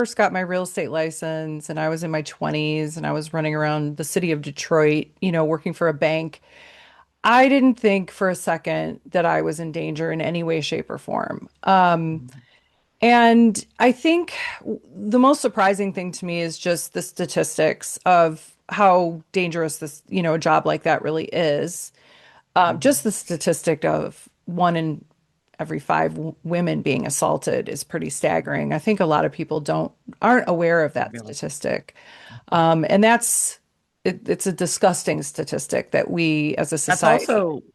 first got my real estate license and I was in my 20s and I was running around the city of Detroit, working for a bank, I didn't think for a second that I was in danger in any way, shape, or form. And I think the most surprising thing to me is just the statistics of how dangerous a job like that really is. Just Mhm. the statistic of one in every five women being assaulted is pretty staggering. I think a lot of people aren't aware of that Really. statistic. It's a disgusting statistic that we as a society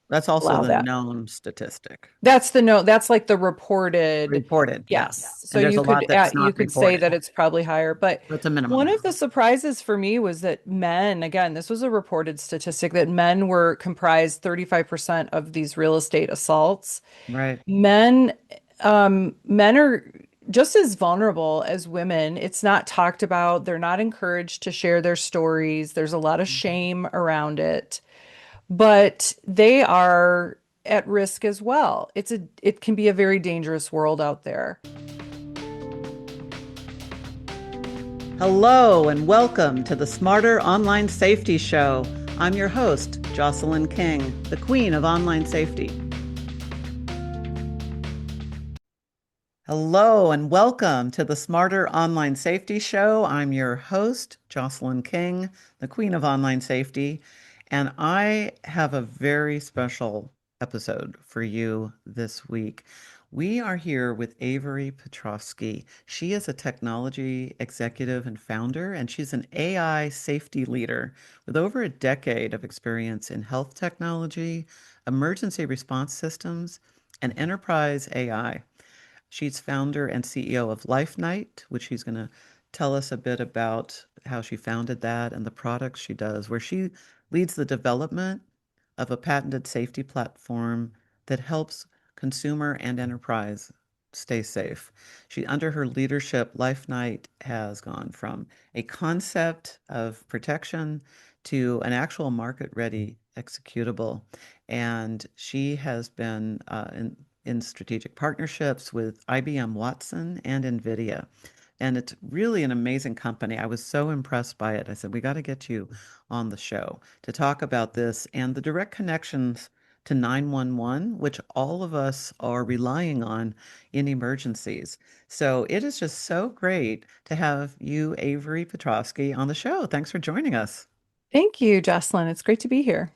That's also allow the that. known statistic. That's the no, that's like the reported, Reported, yeah. yes. So And there's a lot that's you not could say reported. that it's probably higher, but That's a one minimum. of the surprises for me was that men, again, this was a reported statistic that men were comprised 35% of these real estate assaults. Right. Men, men are just as vulnerable as women. It's not talked about. They're not encouraged to share their stories. There's a lot of shame around it, but they are at risk as well. It can be a very dangerous world out there. Hello and welcome to the Smarter Online Safety Show. I'm your host, Jocelyn King, the Queen of Online Safety. Hello and welcome to the Smarter Online Safety Show. I'm your host, Jocelyn King, the Queen of Online Safety, and I have a very special episode for you this week. We are here with Avery Piantedosi. She is a technology executive and founder, and she's an AI safety leader with over a decade of experience in health technology, emergency response systems, and enterprise AI. She's founder and CEO of LifeKnight, which she's going to tell us a bit about how she founded that and the products she does, where she leads the development of a patented safety platform that helps consumer and enterprise stay safe. Under her leadership, LifeKnight has gone from a concept of protection to an actual market-ready executable. And she has been in strategic partnerships with IBM Watson and NVIDIA. And it's really an amazing company. I was so impressed by it. I said, we got to get you on the show to talk about this and the direct connections to 911, which all of us are relying on in emergencies. So it is just so great to have you, Avery Piantedosi, on the show. Thanks for joining us. Thank you, Jocelyn. It's great to be here.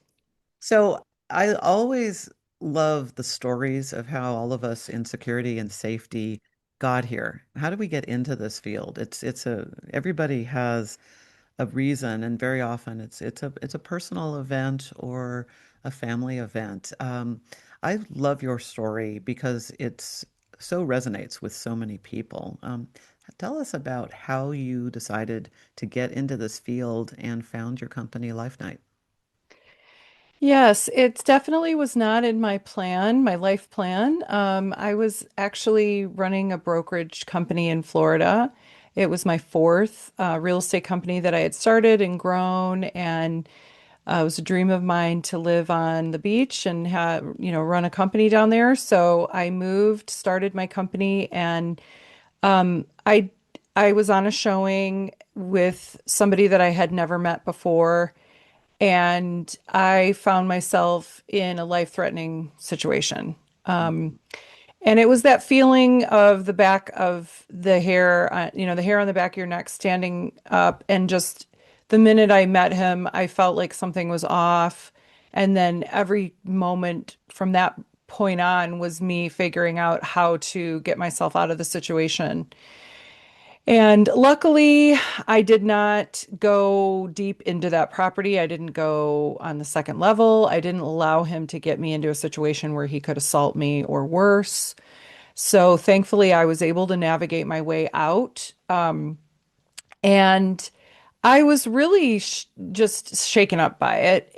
So I always love the stories of how all of us in security and safety got here. How did we get into this field? Everybody has a reason, and very often it's a personal event or a family event. I love your story because it's so resonates with so many people. Tell us about how you decided to get into this field and found your company, LifeKnight. Yes, it definitely was not in my plan, my life plan. I was actually running a brokerage company in Florida. It was my fourth real estate company that I had started and grown, and it was a dream of mine to live on the beach and have, run a company down there. So I moved, started my company, and um, I I was on a showing with somebody that I had never met before. And I found myself in a life-threatening situation. And it was that feeling of the back of the hair, the hair on the back of your neck standing up. And just the minute I met him, I felt like something was off. And then every moment from that point on was me figuring out how to get myself out of the situation. And luckily, I did not go deep into that property. I didn't go on the second level. I didn't allow him to get me into a situation where he could assault me or worse. So thankfully, I was able to navigate my way out. And I was really sh just shaken up by it.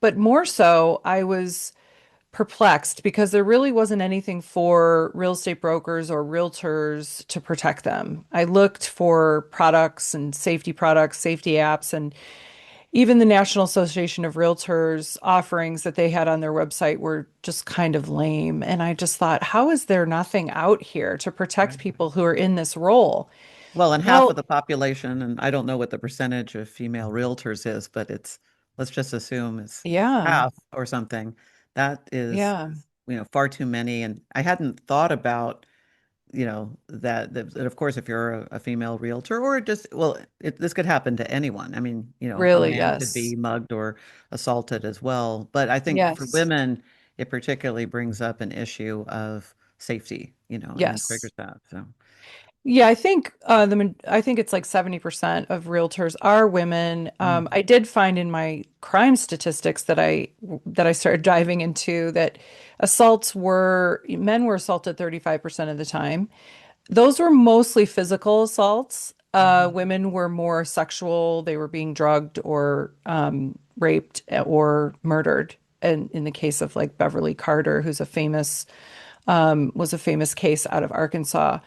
But more so, I was perplexed because there really wasn't anything for real estate brokers or realtors to protect them. I looked for products and safety apps, and even the National Association of Realtors offerings that they had on their website were just kind of lame. And I just thought, how is there nothing out here to protect Right. people who are in this role? Well, and half of Well, the population, and I don't know what the percentage of female realtors is, but let's just assume it's yeah, half or something. That is, yeah, far too many. And I hadn't thought about, that of course, if you're a female realtor or just, well, this could happen to anyone. I mean, a really, man could yes. be mugged or assaulted as well. But I think for Yes. women, it particularly brings up an issue of safety, and Yes. triggers that. So, Yeah, I think I think it's like 70% of realtors are women. mm, I did find in my crime statistics that I started diving into that men were assaulted 35% of the time. Those were mostly physical assaults. mhm, Women were more sexual. They were being drugged or raped or murdered. And in the case of like Beverly Carter, who's a famous was a famous case out of Arkansas.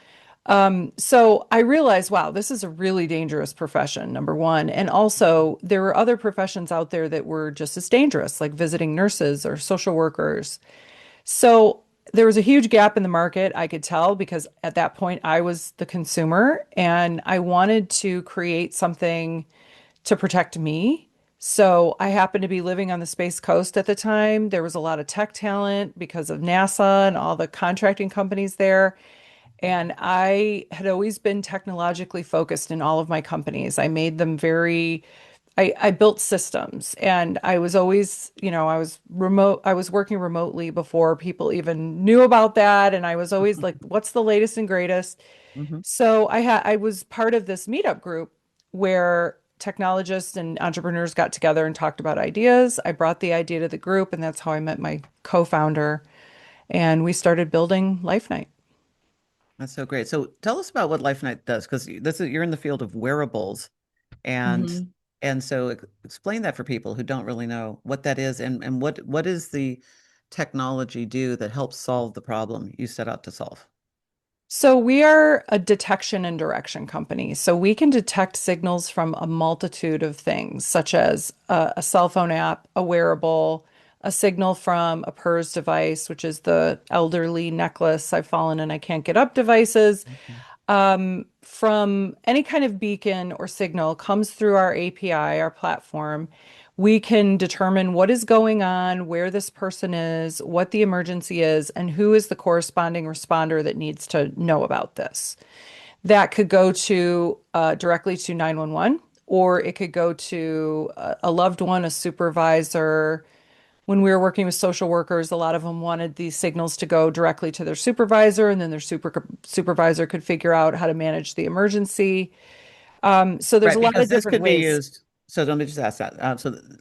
So I realized, wow, this is a really dangerous profession, number one. And also, there were other professions out there that were just as dangerous, like visiting nurses or social workers. So there was a huge gap in the market, I could tell, because at that point I was the consumer and I wanted to create something to protect me. So I happened to be living on the Space Coast at the time. There was a lot of tech talent because of NASA and all the contracting companies there. And I had always been technologically focused in all of my companies. I made them I built systems and I was always, I was working remotely before people even knew about that. And I was always like, what's the latest and greatest? mhm. So I was part of this meetup group where technologists and entrepreneurs got together and talked about ideas. I brought the idea to the group, and that's how I met my co-founder. And we started building LifeKnight. That's so great. So tell us about what LifeKnight does, because you're in the field of wearables, and Mhm. so explain that for people who don't really know what that is, and what is the technology do that helps solve the problem you set out to solve? So we are a detection and direction company. So we can detect signals from a multitude of things, such as a cell phone app, a wearable, a signal from a PERS device, which is the elderly necklace I've fallen and I can't get up devices, Mhm. from any kind of beacon or signal comes through our API, our platform. We can determine what is going on, where this person is, what the emergency is, and who is the corresponding responder that needs to know about this. That could go to directly to 911, or it could go to a loved one, a supervisor. When we were working with social workers, a lot of them wanted these signals to go directly to their supervisor, and then their supervisor could figure out how to manage the emergency. So there's Right, a lot because of this different could be ways. used. So let me just ask that.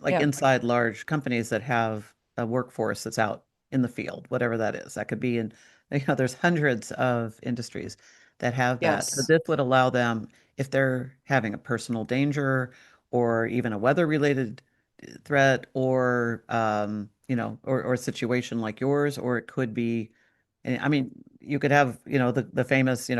Like Yeah. inside large companies that have a workforce that's out in the field, whatever that is, that could be in, there's hundreds of industries that have that. So Yes. this would allow them, if they're having a personal danger or even a weather-related threat, or or a situation like yours, or it could be, I mean, you could have, the famous,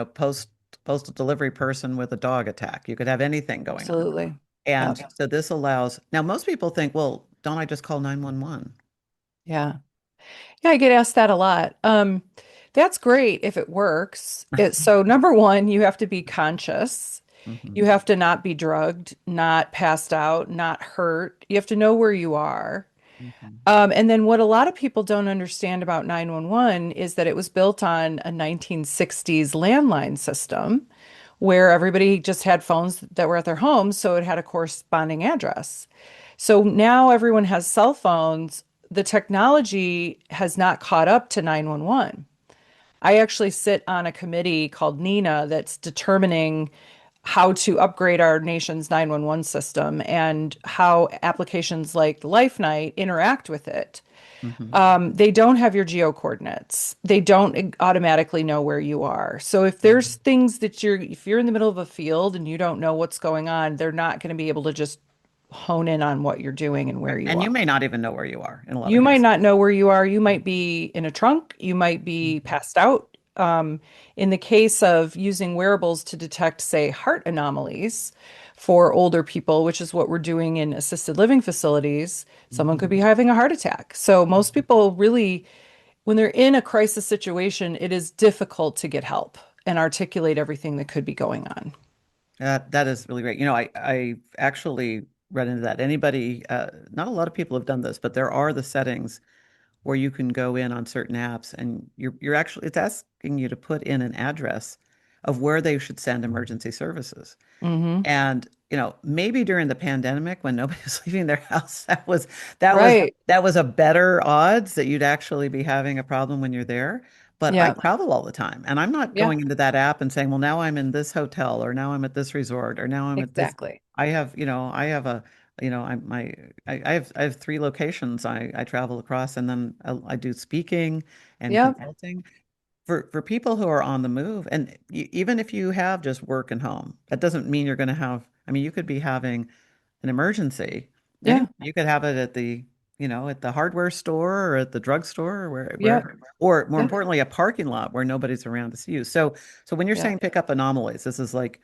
postal delivery person with a dog attack. You could have anything going on. Absolutely. And Yep. so this allows, now most people think, well, don't I just call 911? Yeah. Yeah, I get asked that a lot. That's great if it works. So number one, you have to be conscious. Hmm. You have to not be drugged, not passed out, not hurt. You have to know where you are. Hmm. And then what a lot of people don't understand about 911 is that it was built on a 1960s landline system where everybody just had phones that were at their homes, so it had a corresponding address. So now everyone has cell phones. The technology has not caught up to 911. I actually sit on a committee called NINA that's determining how to upgrade our nation's 911 system and how applications like LifeKnight interact with it. Hmm. They don't have your geo coordinates. They don't automatically know where you are. So if there's Hmm. things if you're in the middle of a field and you don't know what's going on, they're not going to be able to just hone in on what you're doing and where Right. you And are. you may not even know where you are in a lot of You might cases. not know where you are. You might be in a trunk. You might be Mhm. passed out. In the case of using wearables to detect, say, heart anomalies for older people, which is what we're doing in assisted living facilities, someone could Mhm. be having a heart attack. So most people really, when they're in a crisis situation, it is difficult to get help and articulate everything that could be going on. That is really great. I actually read into that. Anybody, not a lot of people have done this, but there are the settings where you can go in on certain apps and you're actually it's asking you to put in an address of where they should send emergency services. Hmm. And, maybe during the pandemic when nobody was leaving their house, that was Right. that was a better odds that you'd actually be having a problem when you're there. But I Yeah. travel all the time, and I'm not Yeah. going into that app and saying, well, now I'm in this hotel, or now I'm at this resort, or now I'm at this. Exactly. I have a, I'm my, I have three locations I travel across, and then I do speaking and Yep. consulting for people who are on the move, and even if you have just work and home, that doesn't mean you're going to have. I mean, you could be having an emergency. Yeah. Anyway, you could have it at the hardware store or at the drugstore or Yep. wherever, or more Yep. importantly, a parking lot where nobody's around to see you. So when you're Yeah. saying pick up anomalies, this is like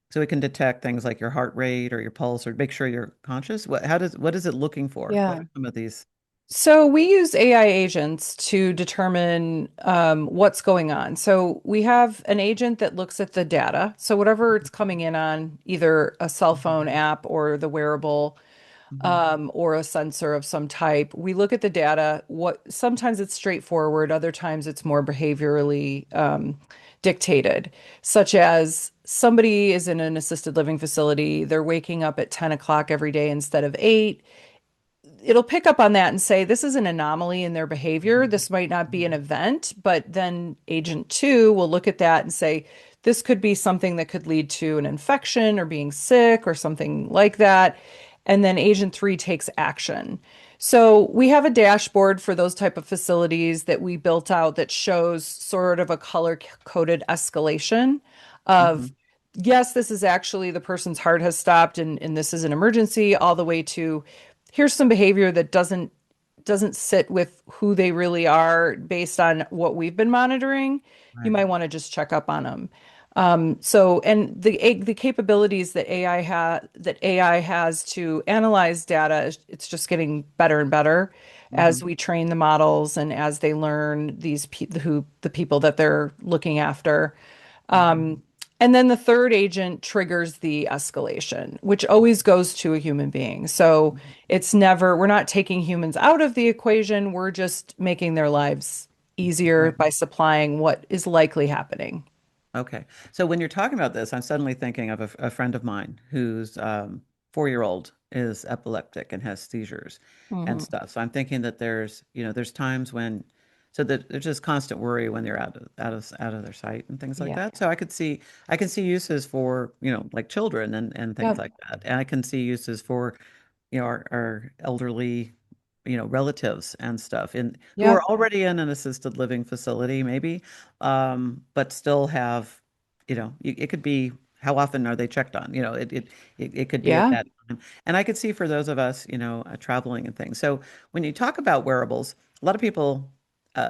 so it can detect things like your heart rate or your pulse or make sure you're conscious. What is it looking for? What Yeah. are some of these? So we use AI agents to determine what's going on. So we have an agent that looks at the data. So whatever it's coming in on, either a cell phone app or the wearable, Hmm. or a sensor of some type. We look at the data. What sometimes it's straightforward, other times it's more behaviorally dictated, such as somebody is in an assisted living facility, they're waking up at 10 o'clock every day instead of 8. It'll pick up on that and say this is an anomaly in their behavior. This might not be an event, but then agent two will look at that and say this could be something that could lead to an infection or being sick or something like that. And then agent three takes action. So we have a dashboard for those type of facilities that we built out that shows sort of a color coded escalation of Hmm. yes, this is actually the person's heart has stopped and this is an emergency, all the way to here's some behavior that doesn't sit with who they really are based on what we've been monitoring. You Right. might want to just check up on them. And the capabilities that AI has to analyze data, it's just getting better and better Hmm. as we train the models and as they learn the people that they're looking after. Hmm. Um, and then the third agent triggers the escalation, which always goes to a human being. So we're not taking humans out of the equation. We're just making their lives easier Right. by supplying what is likely happening. Okay. So when you're talking about this, I'm suddenly thinking of a friend of mine whose 4-year-old is epileptic and has seizures and Mhm. stuff. So I'm thinking that there's times when, so that there's just constant worry when they're out of their sight and things like Yeah. that. So I can see uses for, like children and things Yep. like that. And I can see uses for, our elderly, relatives and stuff in who are Yep. already in an assisted living facility, maybe but still have, it could be how often are they checked on? It could be at Yeah. that time. And I could see for those of us, traveling and things. So when you talk about wearables, a lot of people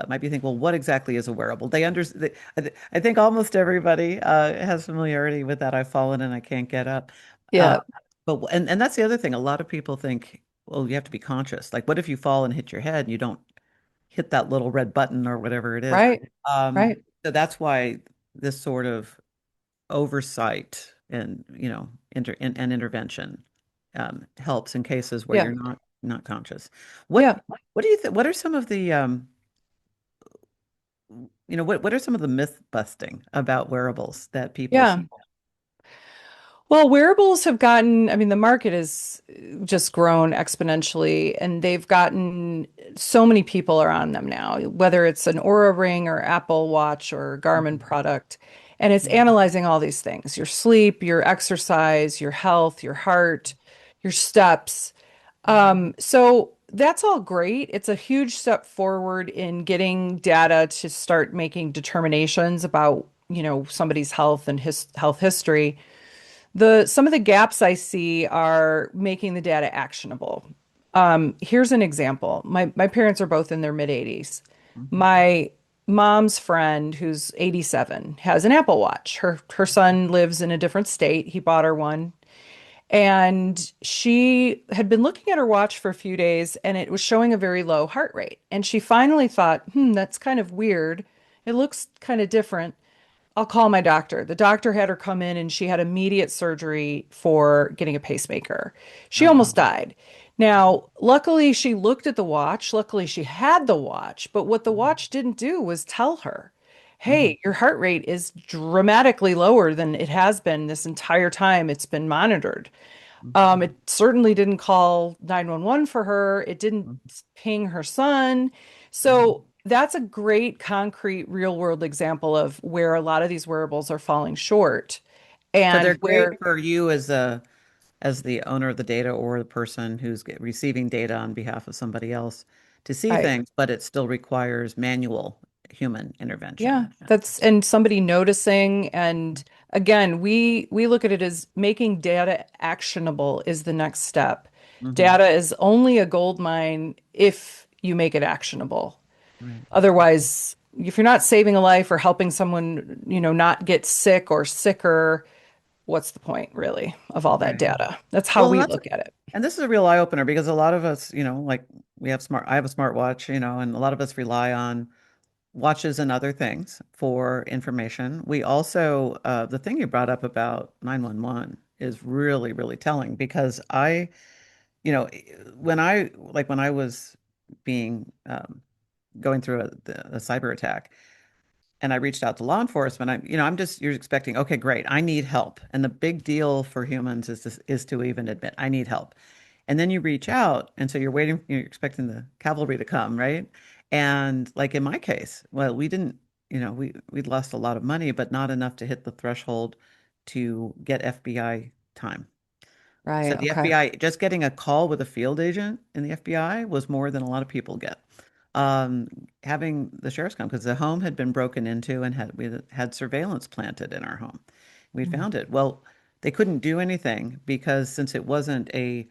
might be thinking, well, what exactly is a wearable? I think almost everybody has familiarity with that. I've fallen and I can't get up. Uh, Yeah. and that's the other thing. A lot of people think, well, you have to be conscious. Like, what if you fall and hit your head and you don't hit that little red button or whatever it is? Right. Um, Right. so that's why this sort of oversight and and intervention helps in cases where Yeah. you're not conscious. What Yeah. what do you think? What are some of the what are some of the myth busting about wearables that people Yeah. see? Well, wearables have gotten, I mean, the market has just grown exponentially, and they've gotten so many people are on them now, whether it's an Aura Ring or Apple Watch or Garmin Mhm. product. And it's Mhm. analyzing all these things, your sleep, your exercise, your health, your heart, your steps. So that's all great. It's a huge step forward in getting data to start making determinations about, somebody's health and his health history. Some of the gaps I see are making the data actionable. Here's an example. My parents are both in their mid 80s. Mhm. My mom's friend, who's 87, has an Apple Watch. Her son lives in a different state. He bought her one. And she had been looking at her watch for a few days and it was showing a very low heart rate. And she finally thought, that's kind of weird. It looks kind of different. I'll call my doctor. The doctor had her come in and she had immediate surgery for getting a pacemaker. She Oh, wow. almost died. Now, luckily, she looked at the watch. Luckily, she had the watch. But what the Mhm. watch didn't do was tell her, Mhm. hey, your heart rate is dramatically lower than it has been this entire time it's been monitored. Mhm. It certainly didn't call 911 for her. It didn't Mhm. ping her son. Mhm. So that's a great concrete real world example of where a lot of these wearables are falling short So and they're where, great for you as the owner of the data or the person who's receiving data on behalf of somebody else to see right. things, but it still requires manual human Yeah, intervention. Yeah. that's and somebody noticing and again, we look at it as making data actionable is the next step. Hmm. Data is only a gold mine if you make it actionable. Right. Otherwise, if you're not saving a life or helping someone, not get sick or sicker, what's the point really of all that Right. data? That's how Well, we look at it. and this is a real eye opener because a lot of us, like I have a smartwatch, and a lot of us rely on watches and other things for information. We also, the thing you brought up about 911 is really, really telling because when I was being, going through a cyber attack, and I reached out to law enforcement. You're expecting, okay, great, I need help. And the big deal for humans is to even admit, I need help. And then you reach out, and so you're expecting the cavalry to come, right? And like in my case, well, we didn't, we'd lost a lot of money, but not enough to hit the threshold to get FBI time. So Right. the Okay. FBI, just getting a call with a field agent in the FBI was more than a lot of people get. Having the sheriffs come because the home had been broken into and we had surveillance planted in our home. We Mhm. found it. Well, they couldn't do anything because since it wasn't a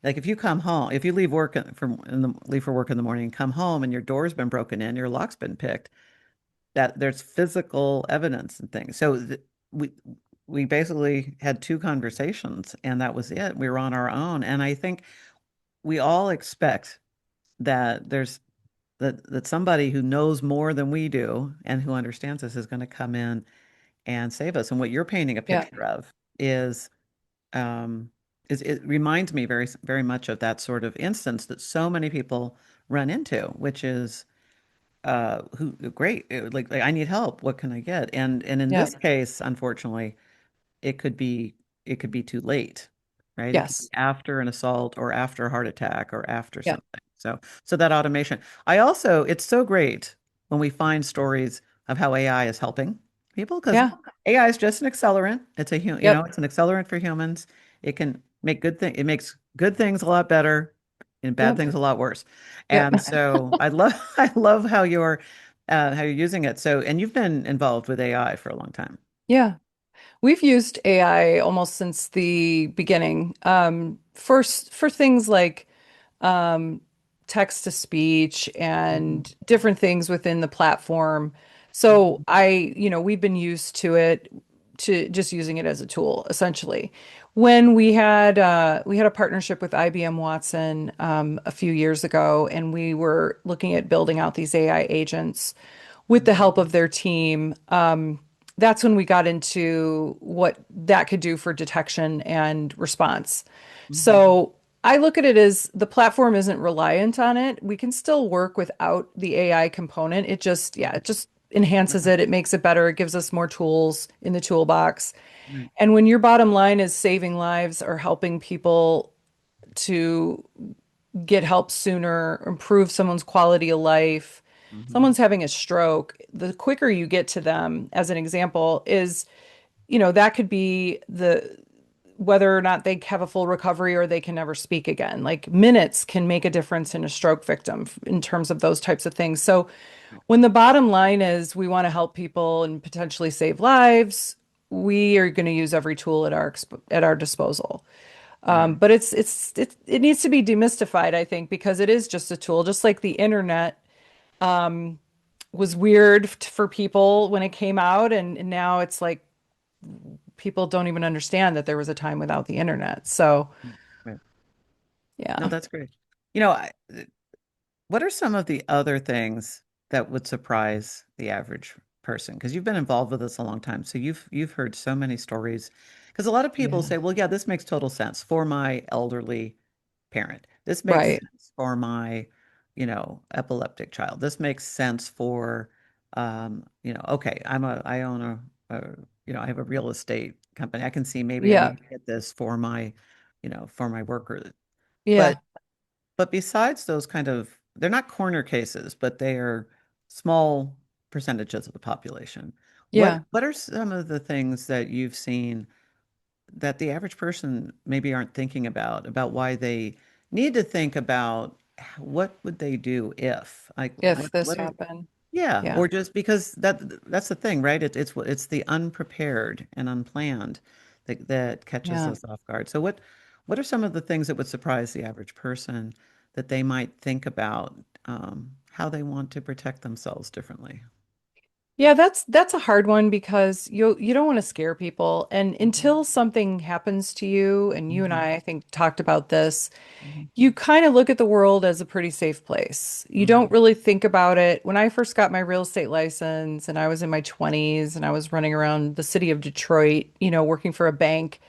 like if you come home, if you leave for work in the morning and come home and your door's been broken in, your lock's been picked, that there's physical evidence and things. So we we basically had two conversations and that was it. We were on our own. And I think we all expect that that somebody who knows more than we do and who understands us is going to come in and save us. And what you're painting a Yeah. picture of um, it reminds me very, very much of that sort of instance that so many people run into, which is who great, like I need help. What can I get? And in Yeah. this case, unfortunately, it could be it could be too late, right? It could be Yes. after an assault or after a heart attack or after Yeah. something. So that automation. I also, it's so great when we find stories of how AI is helping people because Yeah. AI is just an accelerant. Yep. It's an accelerant for humans. It makes good things a lot better and bad Yep. things a lot worse. Yep. And so I love I love how you're using it. So, and you've been involved with AI for a long time. Yeah. We've used AI almost since the beginning. First for things like um, text to speech Mhm. and different things within the platform. So Mhm. we've been used to it, to just using it as a tool, essentially. When we had a partnership with IBM Watson a few years ago, and we were looking at building out these AI agents with the help of their team. That's when we got into what that could do for detection and response. Mhm. So I look at it as the platform isn't reliant on it. We can still work without the AI component. It just enhances Right. it. It makes it better. It gives us more tools in the toolbox. Right. And when your bottom line is saving lives or helping people to get help sooner, improve someone's quality of life. Mhm. Someone's having a stroke, the quicker you get to them, as an example, is, that could be the whether or not they have a full recovery or they can never speak again. Like minutes can make a difference in a stroke victim in terms of those types of things. So Right. when the bottom line is we want to help people and potentially save lives, we are going to use every tool at our disposal. Right. But it needs to be demystified, I think, because it is just a tool, just like the internet was weird for people when it came out, and now it's like people don't even understand that there was a time without the internet. So, Right. No, yeah. that's great. You know, what are some of the other things that would surprise the average person, because you've been involved with this a long time, so you've heard so many stories. Because a lot of people Yeah. say, well, yeah, this makes total sense for my elderly parent. This makes Right. sense for my, epileptic child. This makes sense for, okay, I own I have a real estate company. I can see maybe I Yeah. need to get this for my, for my worker. But Yeah. but besides those kind of, they're not corner cases, but they are small percentages of the population. What Yeah. what are some of the things that you've seen that the average person maybe aren't thinking about why they need to think about what would they do if, like, If this what are, happened. yeah, Yeah. or just because that's the thing, right? It's the unprepared and unplanned that catches Yeah. us off guard. So what are some of the things that would surprise the average person that they might think about, how they want to protect themselves differently? Yeah, that's a hard one because you don't want to scare people. And Mhm, until something happens to you, and you and mhm, I think, talked about this, mhm, you kind of look at the world as a pretty safe place. You don't mhm, really think about it. When I first got my real estate license and I was in my 20s and I was running around the city of Detroit, working for a bank,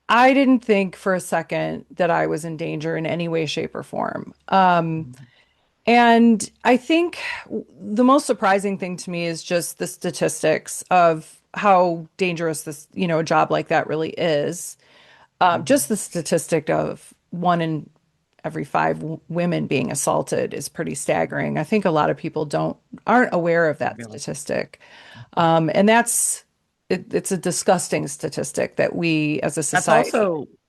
I didn't think for a second that I was in danger in any way, shape, or form. mhm, And I think the most surprising thing to me is just the statistics of how dangerous this, a job like that really is. Just mhm. the statistic of one in every five women being assaulted is pretty staggering. I think a lot of people aren't aware of Don't that realize. statistic. And it's a disgusting statistic that we as a society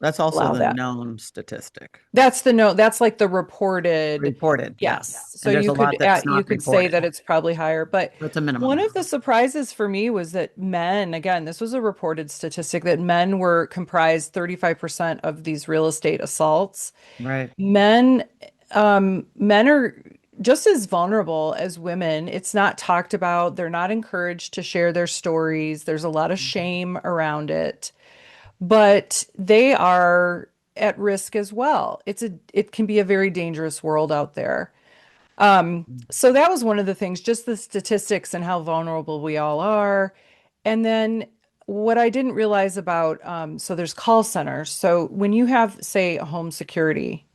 That's also allow the that. known statistic. That's like the reported. Reported, yeah. Yes. So And there's a lot that's you not could say reported. that it's probably higher, but That's a one minimum. of the surprises for me was that men, again, this was a reported statistic that men were comprised 35% of these real estate assaults. Right. Men, men are just as vulnerable as women. It's not talked about. They're not encouraged to share their stories. There's a lot of shame around it, but they are at risk as well. It can be a very dangerous world out there. So that was one of the things, just the statistics and how vulnerable we all are. And then what I didn't realize about, so there's call centers. So when you have, say, a home security,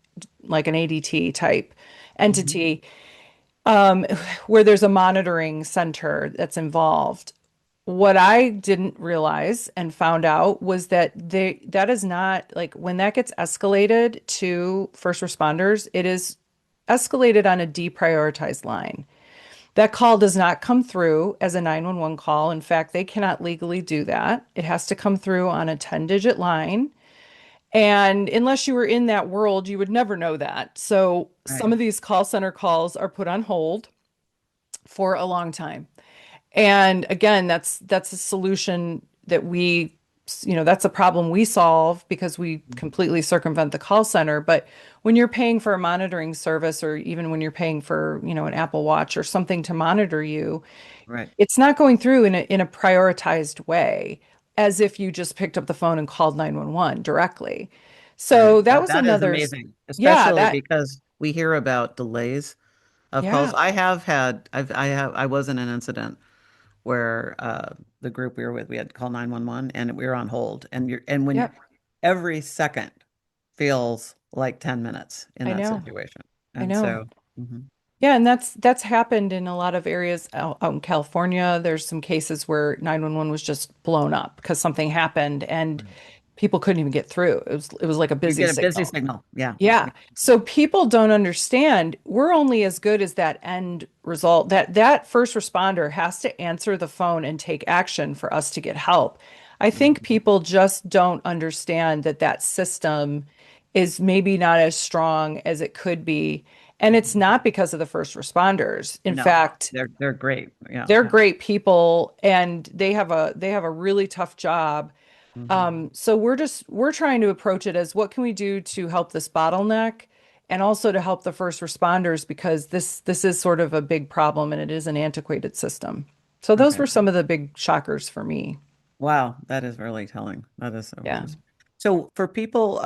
like an ADT type Mm-hmm. entity, um, where there's a monitoring center that's involved. What I didn't realize and found out was that is not like when that gets escalated to first responders, it is escalated on a deprioritized line. That call does not come through as a 911 call. In fact, they cannot legally do that. It has to come through on a 10-digit line. And unless you were in that world, you would never know that. So Right. some of these call center calls are put on hold for a long time. And again, that's a solution that that's a problem we solve because we completely circumvent the call center. But when you're paying for a monitoring service, or even when you're paying for, an Apple Watch or something to monitor you, Right. it's not going through in a prioritized way, as if you just picked up the phone and called 911 directly. Right. So that was That is another, amazing, yeah, especially because we hear about delays of calls. yeah, I was in an incident where the group we were with, we had to call 911 and we were on hold. And when yeah, every second feels like 10 minutes in I that know, situation. I And know. so, mhm, Yeah, and that's happened in a lot of areas out in California. There's some cases where 911 was just blown up because something happened and right. people couldn't even get through. It was like a You busy get a busy signal. signal. Yeah. Yeah. Yeah. So people don't understand we're only as good as that end result. That first responder has to answer the phone and take action for us to get help. I think Mhm. people just don't understand that system is maybe not as strong as it could be. And it's Mhm. not because of the first responders. In No, fact, they're great. Yeah. they're great people and they have a really tough job. Hmm. So we're trying to approach it as what can we do to help this bottleneck and also to help the first responders because this is sort of a big problem and it is an antiquated system. So those Okay. were some of the big shockers for me. Wow, that is really telling. That is so Yeah. interesting. So for people,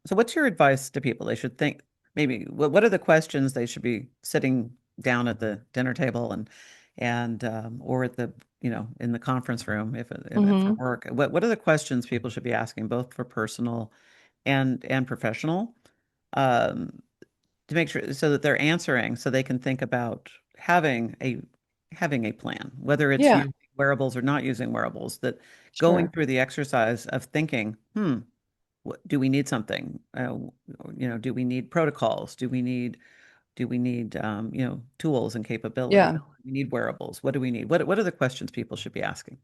so what's your advice to people? They should think maybe what are the questions they should be sitting down at the dinner table and and or at the in the conference room if for Hmm. work. What are the questions people should be asking, both for personal and professional, um, to make sure so that they're answering so they can think about having a plan, whether it's Yeah, using wearables or not using wearables, that going sure. through the exercise of thinking, do we need something? Do we need protocols? Do we need tools and capabilities? Yeah. We need wearables. What do we need? What are the questions people should be asking?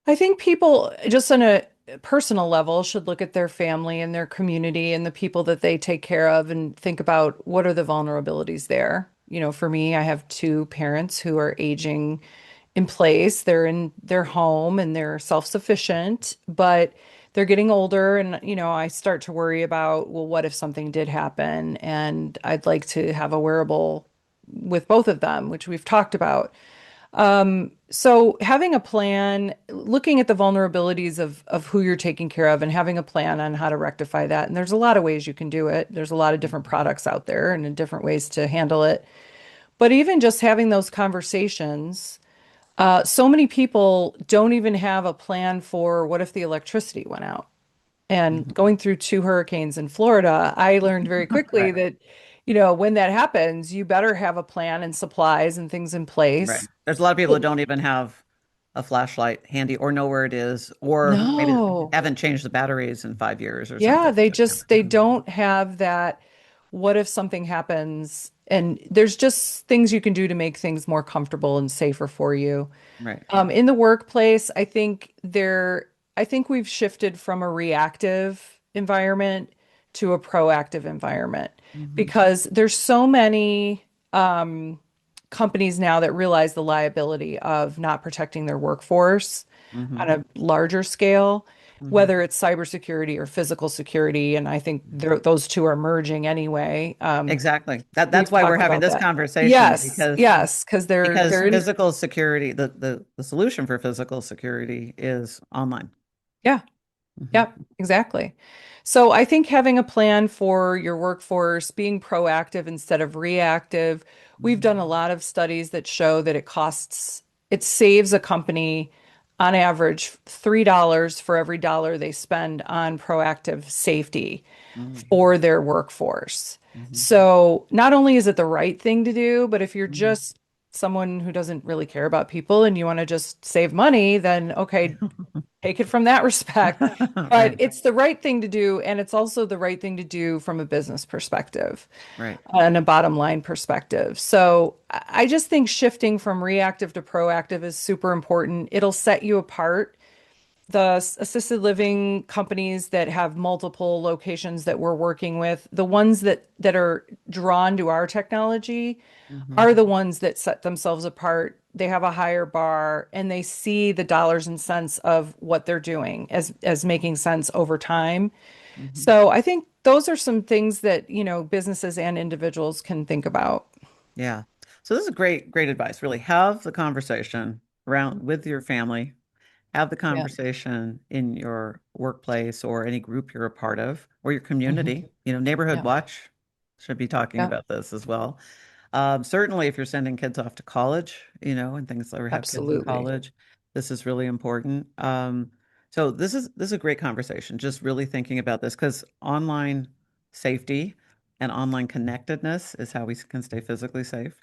I think people, just on a personal level, should look at their family and their community and the people that they take care of and think about what are the vulnerabilities there. For me, I have two parents who are aging in place. They're in their home and they're self-sufficient, but they're getting older. And, I start to worry about, well, what if something did happen? And I'd like to have a wearable with both of them, which we've talked about. So having a plan, looking at the vulnerabilities of who you're taking care of and having a plan on how to rectify that. And there's a lot of ways you can do it. There's a lot of different products out there and different ways to handle it. But even just having those conversations, so many people don't even have a plan for what if the electricity went out. And Mhm. going through two hurricanes in Florida, I learned very quickly Right, that, when that happens, you better have a plan and supplies and things in right. place. There's a lot of people that don't even have a flashlight handy or know where it is, or maybe No. haven't changed the batteries in 5 years or Yeah, something. they don't have that. What if something happens? And there's just things you can do to make things more comfortable and safer for you. Right. In the workplace, I think we've shifted from a reactive environment to a proactive environment Hmm. because there's so many companies now that realize the liability of not protecting their workforce on Hmm. a larger scale, Hmm. whether it's cybersecurity or physical security. And I think those two are merging anyway. Exactly. We've That's why we're talked having about this that. conversation, Yes, because yes, because they're in. physical security, the solution for physical security is online. Yeah. Hmm. Yep, exactly. So I think having a plan for your workforce, being proactive instead of reactive, we've done a Hmm. lot of studies that show that it saves a company on average $3 for every dollar they spend on proactive safety Hmm. for their workforce. Hmm. So not only is it the right thing to do, but if you're Hmm. just someone who doesn't really care about people and you want to just save money, then okay, take it from that respect. But Right. it's the right thing to do, and it's also the right thing to do from a business perspective Right. and a bottom line perspective. So I just think shifting from reactive to proactive is super important. It'll set you apart. The assisted living companies that have multiple locations that we're working with, the ones that are drawn to our technology Hmm. are the ones that set themselves apart. They have a higher bar and they see the dollars and cents of what they're doing as making sense over time. Hmm. So I think those are some things that, businesses and individuals can think about. Yeah. So this is great advice. Really have the conversation around with your family, have the Yeah. conversation in your workplace or any group you're a part of, or your Hmm. community. Neighborhood Yeah. watch should be talking Yeah. about this as well. Certainly, if you're sending kids off to college, and things that have kids in Absolutely. college, this is really important. So this is a great conversation. Just really thinking about this, because online safety and online connectedness is how we can stay physically safe.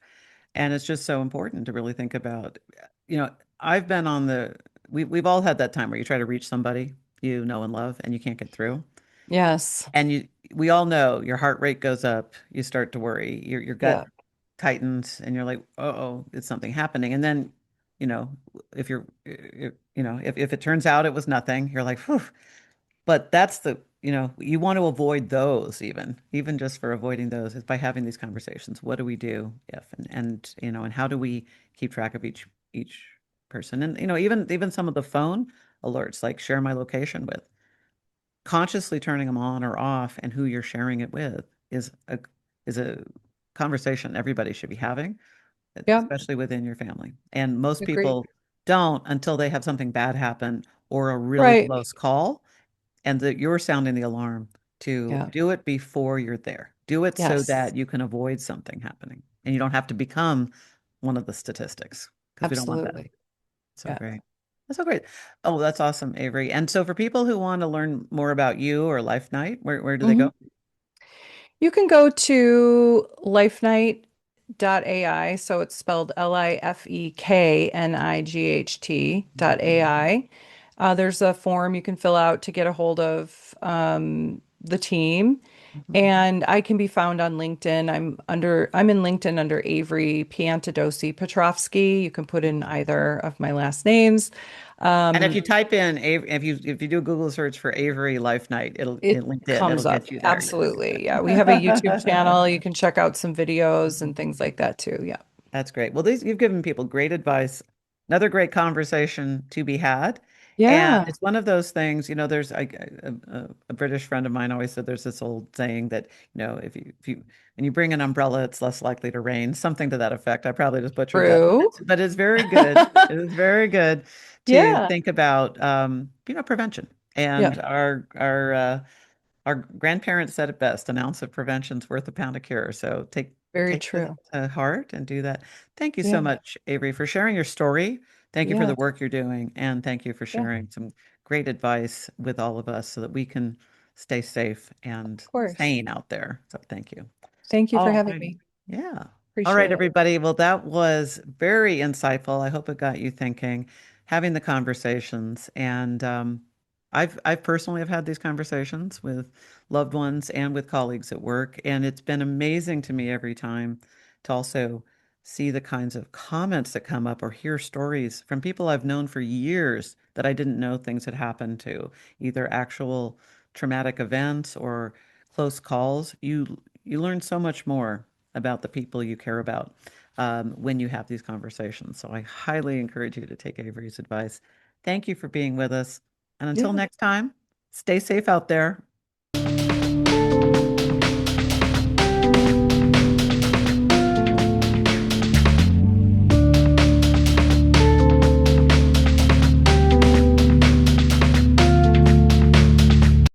And it's just so important to really think about, you know, I've been on we've all had that time where you try to reach somebody you know and love and you can't get through. Yes. And we all know your heart rate goes up, you start to worry, your gut Yeah. tightens, and you're like, oh, it's something happening. And then, you know, if if it turns out it was nothing, you're like, whew. But that's you want to avoid those, even just for avoiding those is by having these conversations. What do we do if, and how do we keep track of each person? And, even some of the phone alerts, like share my location with, consciously turning them on or off, and who you're sharing it with is a conversation everybody should be having, Yeah. especially within your family. And most Agree. people don't until they have something bad happen or a really Right. close call, and that you're sounding the alarm to Yeah. do it before you're there. Do it so Yes. that you can avoid something happening and you don't have to become one of the statistics because we don't want that. Absolutely. So Yeah. great. That's so great. Oh, that's awesome, Avery. And so for people who want to learn more about you or Life Night, where do they Mhm. go? You can go to lifeknight.ai. So it's spelled LIFEKNIGHT dot Mhm. AI. There's a form you can fill out to get a hold of the team. Mhm. And I can be found on LinkedIn. I'm in LinkedIn under Avery Piantedosi Petrovsky. You can put in either of my last names. And if Um, you type in if you do a Google search for Avery Life Night, it'll in it LinkedIn, it'll comes up. get you there. Absolutely. Yeah. We have a YouTube channel. You can check out some videos and things like that too. Yeah. That's great. Well, you've given people great advice. Another great conversation to be had. And Yeah. it's one of those things, there's a British friend of mine always said there's this old saying that, if you when you bring an umbrella, it's less likely to rain, something to that effect. I probably just butchered that, True. but it's very good. It is very good to Yeah. think about, prevention. Yeah. And our grandparents said it best, an ounce of prevention's worth a pound of cure. So Very take this true. to heart and do that. Thank you so Yeah. much, Avery, for sharing your story. Thank you for the Yeah. work you're doing, and thank you for Yeah. sharing some great advice with all of us so that we can stay safe and Of course. sane out there. So thank you. Thank you for All having right. me. Yeah. All right, Appreciate it. everybody. Well, that was very insightful. I hope it got you thinking, having the conversations. And I've personally have had these conversations with loved ones and with colleagues at work, and it's been amazing to me every time to also see the kinds of comments that come up or hear stories from people I've known for years that I didn't know things had happened to, either actual traumatic events or close calls. You learn so much more about the people you care about when you have these conversations. So I highly encourage you to take Avery's advice. Thank you for being with us. And until Yeah. next time, stay safe out there.